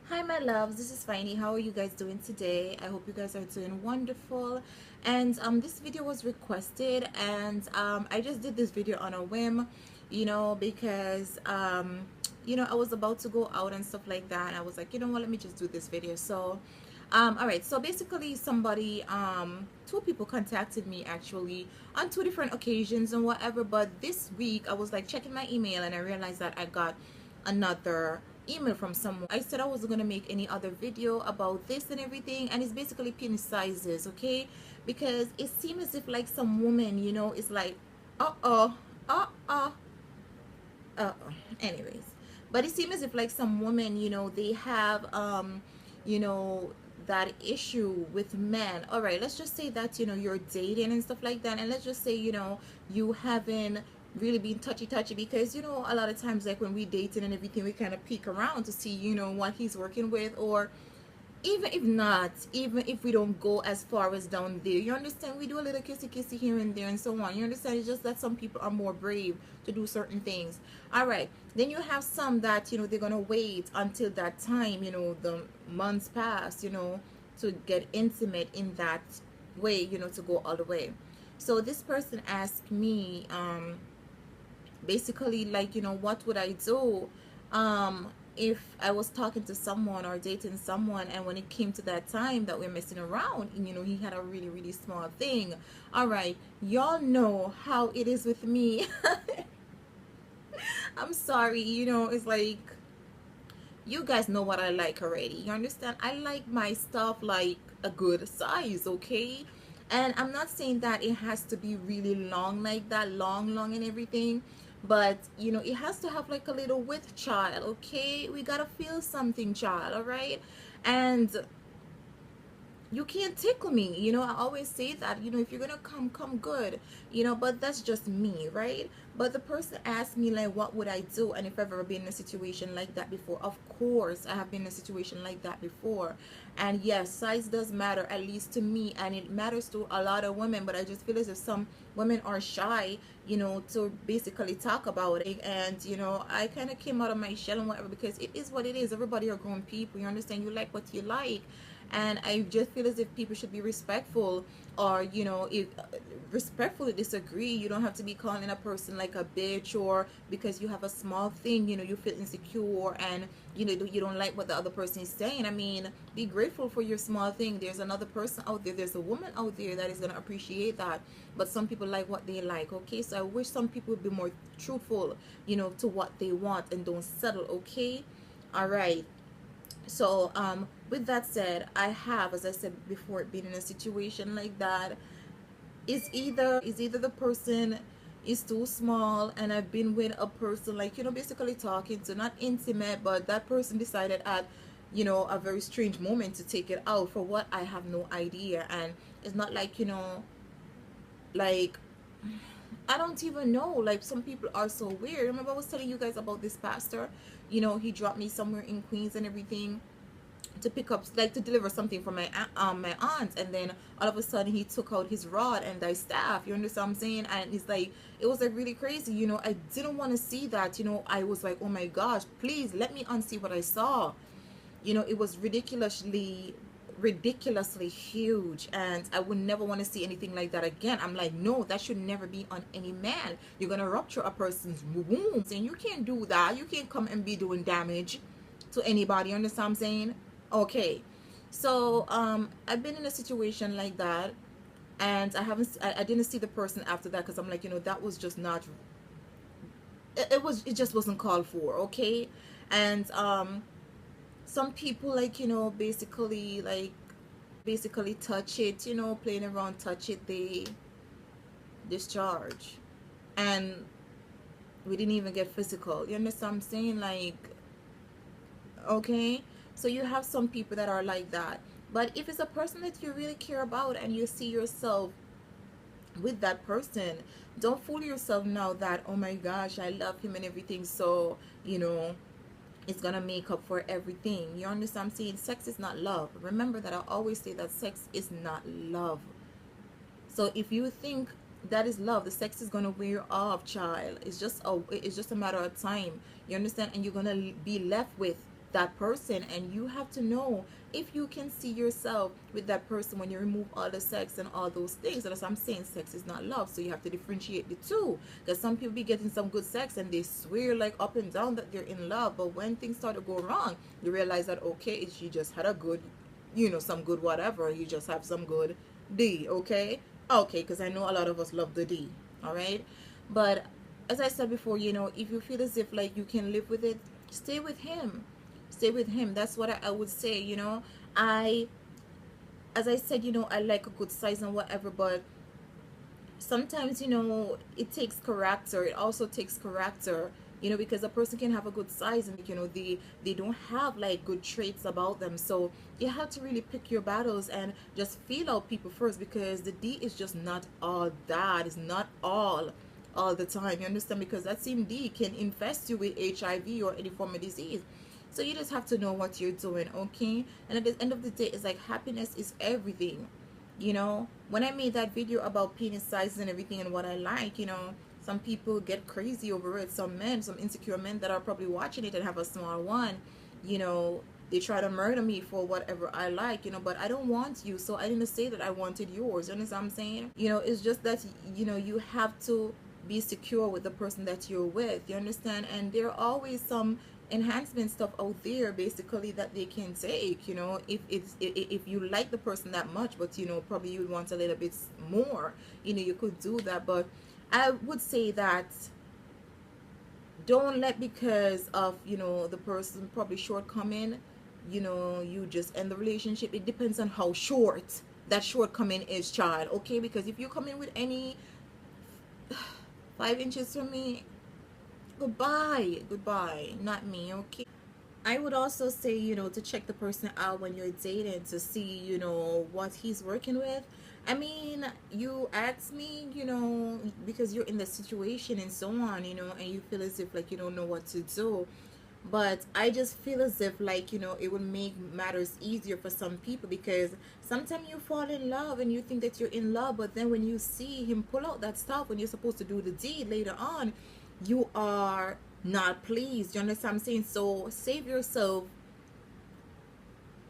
Hi my loves, this is Finey. How are you guys doing today? I hope you guys are doing wonderful. And this video was requested, and I just did this video on a whim, because I was about to go out and stuff like that, and I was like, you know what, let me just do this video. So all right, so basically somebody two people contacted me actually on two different occasions and whatever, but this week I was like checking my email and I realized that I got another email from someone. I said I wasn't gonna make any other video about this and everything, and it's basically penis sizes, okay? Because it seems as if like some woman, is like, uh-oh, uh-oh, uh-oh. Anyways, but it seems as if like some women, they have you know that issue with men. All right, let's just say that you're dating and stuff like that, and let's just say you haven't really been touchy because a lot of times like when we dating and everything, we kind of peek around to see what he's working with, or even if not, even if we don't go as far as down there, you understand, we do a little kissy kissy here and there and so on, you understand. It's just that some people are more brave to do certain things. All right, then you have some that they're gonna wait until that time, the months pass, to get intimate in that way, to go all the way. So this person asked me basically like what would I do if I was talking to someone or dating someone, and when it came to that time that we're messing around, and he had a really really small thing. All right, y'all know how it is with me. I'm sorry, it's like you guys know what I like already, you understand. I like my stuff like a good size, okay? And I'm not saying that it has to be really long, like that, long and everything, but it has to have like a little width, child, okay? We gotta feel something, child, all right? And you can't tickle me, I always say that, if you're gonna come good, but that's just me, right? But the person asked me like what would I do, and if I've ever been in a situation like that before. Of course I have been in a situation like that before, and yes, size does matter, at least to me, and it matters to a lot of women, but I just feel as if some women are shy, to basically talk about it. And I kind of came out of my shell and whatever, because it is what it is. Everybody are grown people, you understand. You like what you like, and I just feel as if people should be respectful, or if respectfully disagree, you don't have to be calling a person like a bitch, or because you have a small thing, you feel insecure, and you don't like what the other person is saying. I mean, be grateful for your small thing. There's another person out there, there's a woman out there that is going to appreciate that. But some people like what they like, okay? So I wish some people would be more truthful, to what they want, and don't settle, okay? All right. So with that said, I have, as I said before, been in a situation like that. Is either the person is too small, and I've been with a person like basically talking to, not intimate, but that person decided at a very strange moment to take it out for what I have no idea. And it's not like like I don't even know. Like, some people are so weird. Remember I was telling you guys about this pastor, he dropped me somewhere in Queens and everything, to pick up, like, to deliver something for my aunt, and then all of a sudden he took out his rod and the staff, you understand what I'm saying? And it's like, it was like really crazy, I didn't want to see that. I was like, oh my gosh, please let me unsee what I saw. It was ridiculously huge, and I would never want to see anything like that again. I'm like, no, that should never be on any man. You're gonna rupture a person's womb, and you can't do that. You can't come and be doing damage to anybody, you understand what I'm saying? Okay. So I've been in a situation like that, and I didn't see the person after that, because I'm like, that was just not, it just wasn't called for, okay? And some people, like, basically touch it, playing around, touch it, they discharge. And we didn't even get physical, you understand what I'm saying? Like, okay. So you have some people that are like that. But if it's a person that you really care about, and you see yourself with that person, don't fool yourself now that, oh my gosh, I love him and everything, so it's gonna make up for everything. You understand what I'm saying? Sex is not love. Remember that. I always say that sex is not love. So if you think that is love, the sex is gonna wear off, child. It's just a matter of time. You understand? And you're gonna be left with that person, and you have to know if you can see yourself with that person when you remove all the sex and all those things. And as I'm saying, sex is not love, so you have to differentiate the two, because some people be getting some good sex and they swear like up and down that they're in love, but when things start to go wrong, you realize that okay, she just had a good, some good whatever, you just have some good D. Okay, because I know a lot of us love the D. All right, but as I said before, if you feel as if like you can live with it, stay with him. Stay with him. That's what I would say. I as I said, I like a good size and whatever, but sometimes, it takes character. It also takes character, because a person can have a good size and they don't have like good traits about them. So you have to really pick your battles and just feel out people first, because the D is just not all that. It's not all the time. You understand? Because that same D can infest you with HIV or any form of disease. So you just have to know what you're doing, okay? And at the end of the day, it's like happiness is everything. When I made that video about penis sizes and everything and what I like, some people get crazy over it. Some men, some insecure men that are probably watching it and have a small one, you know they try to murder me for whatever I like, but I don't want you, so I didn't say that I wanted yours. You understand what I'm saying? It's just that you have to be secure with the person that you're with. You understand? And there are always some enhancement stuff out there basically that they can take, if you like the person that much, but probably you would want a little bit more, you could do that. But I would say that don't let, because of the person probably shortcoming, you just end the relationship. It depends on how short that shortcoming is, child. Okay, because if you come in with any 5 inches from me, goodbye, not me. Okay, I would also say, to check the person out when you're dating to see, what he's working with. I mean, you ask me, because you're in the situation and so on, and you feel as if like you don't know what to do. But I just feel as if like, it would make matters easier for some people, because sometimes you fall in love and you think that you're in love, but then when you see him pull out that stuff when you're supposed to do the deed later on, you are not pleased. You understand what I'm saying? So save yourself,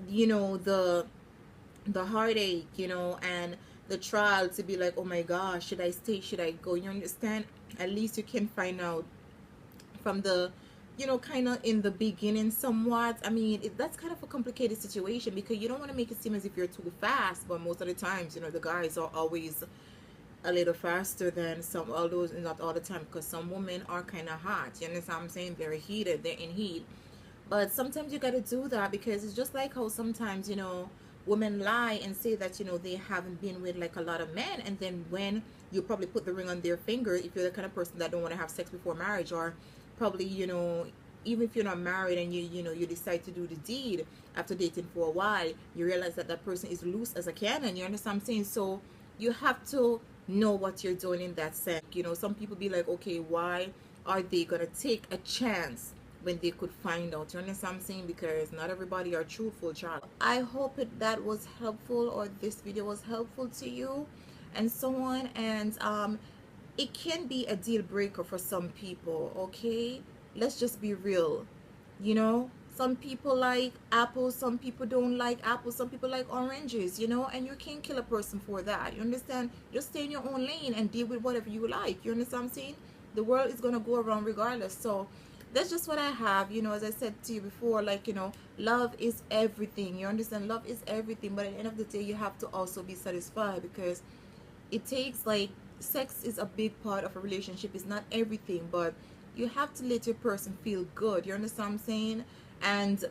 the heartache, and the trial to be like, oh my gosh, should I stay, should I go? You understand? At least you can find out from the kind of in the beginning somewhat. I mean, that's kind of a complicated situation, because you don't want to make it seem as if you're too fast, but most of the times, the guys are always a little faster than some, although not all the time, because some women are kind of hot. You understand what I'm saying? They're heated, they're in heat. But sometimes you got to do that, because it's just like how sometimes, women lie and say that, they haven't been with like a lot of men. And then when you probably put the ring on their finger, if you're the kind of person that don't want to have sex before marriage, or probably, even if you're not married and you decide to do the deed after dating for a while, you realize that that person is loose as a cannon. You understand what I'm saying? So you have to know what you're doing in that sense. Some people be like, okay, why are they gonna take a chance when they could find out? You understand what I'm saying? Because not everybody are truthful, child. I hope that was helpful, or this video was helpful to you and so on. And it can be a deal breaker for some people. Okay, let's just be real. Some people like apples, some people don't like apples, some people like oranges, and you can't kill a person for that. You understand? Just stay in your own lane and deal with whatever you like. You understand what I'm saying? The world is gonna go around regardless. So that's just what I have. As I said to you before, like, love is everything. You understand? Love is everything. But at the end of the day, you have to also be satisfied, because it takes, like, sex is a big part of a relationship. It's not everything, but you have to let your person feel good. You understand what I'm saying? And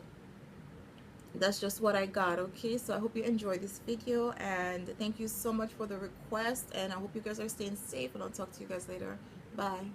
that's just what I got. Okay, so I hope you enjoyed this video, and thank you so much for the request, and I hope you guys are staying safe, and I'll talk to you guys later. Bye.